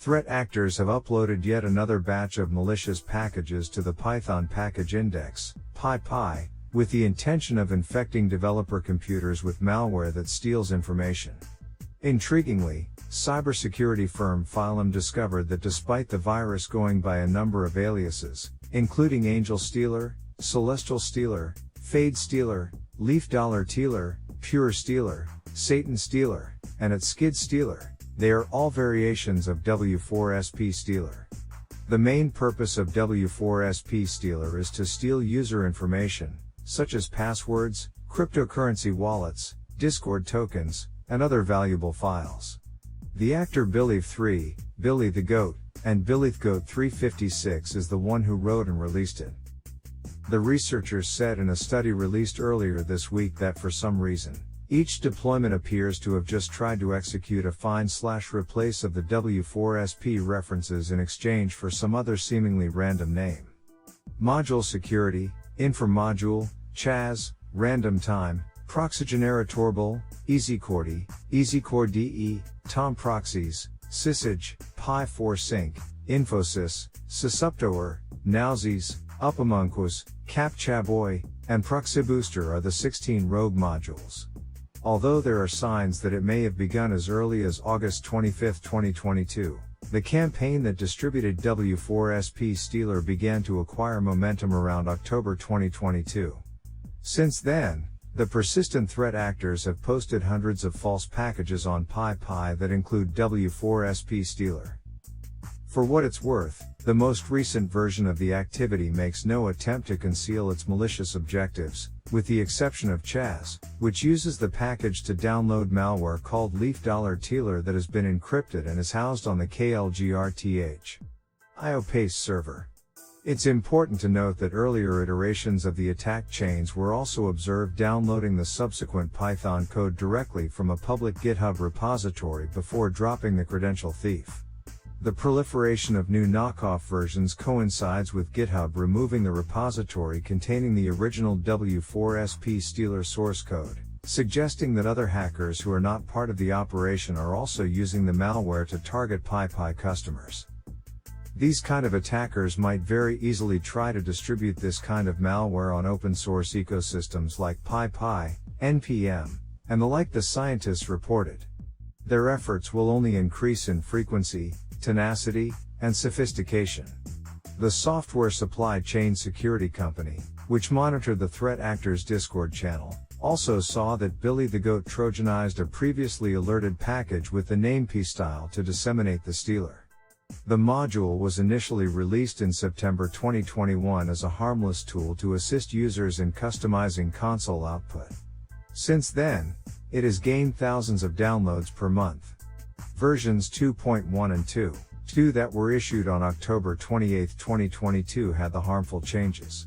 threat actors have uploaded yet another batch of malicious packages to the Python package index, PyPI, with the intention of infecting developer computers with malware that steals information. Intriguingly, cybersecurity firm Phylum discovered that despite the virus going by a number of aliases, including Angel Stealer, Celestial Stealer, Fade Stealer, Leaf Dollar Tealer, Pure Stealer, Satan Stealer, and at Skid Stealer, they are all variations of W4SP Stealer. The main purpose of W4SP Stealer is to steal user information, such as passwords, cryptocurrency wallets, Discord tokens, and other valuable files. The actor Billy3, Billy the Goat, and BillyTheGoat356 is the one who wrote and released it. The researchers said in a study released earlier this week that for some reason, each deployment appears to have just tried to execute a find/replace of the W4SP references in exchange for some other seemingly random name. Module security, inframodule, Chaz, random time, proxygeneratorable, EasyCordy, EasyCore.de, Tom Proxies, Sysage, Pi4Sync, Infosys, Susuptoer, Nowsies, Upamunquas, CapTchaBoy, and ProxyBooster are the 16 rogue modules. Although there are signs that it may have begun as early as August 25, 2022, the campaign that distributed W4SP Stealer began to acquire momentum around October 2022. Since then, the persistent threat actors have posted hundreds of false packages on PyPI that include W4SP Stealer. For what it's worth, the most recent version of the activity makes no attempt to conceal its malicious objectives, with the exception of Chaz, which uses the package to download malware called Leaf Dollar Tealer that has been encrypted and is housed on the KLGRTH.io paste server. It's important to note that earlier iterations of the attack chains were also observed downloading the subsequent Python code directly from a public GitHub repository before dropping the credential thief. The proliferation of new knockoff versions coincides with GitHub removing the repository containing the original W4SP Stealer source code, suggesting that other hackers who are not part of the operation are also using the malware to target PyPI customers. These kind of attackers might very easily try to distribute this kind of malware on open source ecosystems like PyPI, NPM, and the like, the scientists reported. Their efforts will only increase in frequency, tenacity, and sophistication. The software supply chain security company, which monitored the threat actors' Discord channel, also saw that Billy the Goat trojanized a previously alerted package with the name pstyle to disseminate the stealer. The module was initially released in September 2021 as a harmless tool to assist users in customizing console output. Since then, it has gained thousands of downloads per month. Versions 2.1 and 2.2 that were issued on October 28, 2022 had the harmful changes.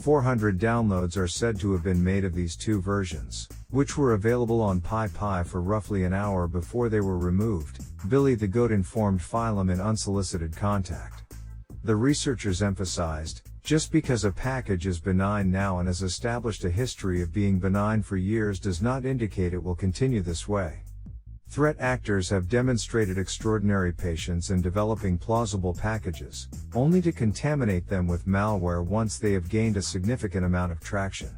400 downloads are said to have been made of these two versions, which were available on PyPI for roughly an hour before they were removed, Billy the Goat informed Phylum in unsolicited contact. The researchers emphasized, just because a package is benign now and has established a history of being benign for years does not indicate it will continue this way. Threat actors have demonstrated extraordinary patience in developing plausible packages, only to contaminate them with malware once they have gained a significant amount of traction.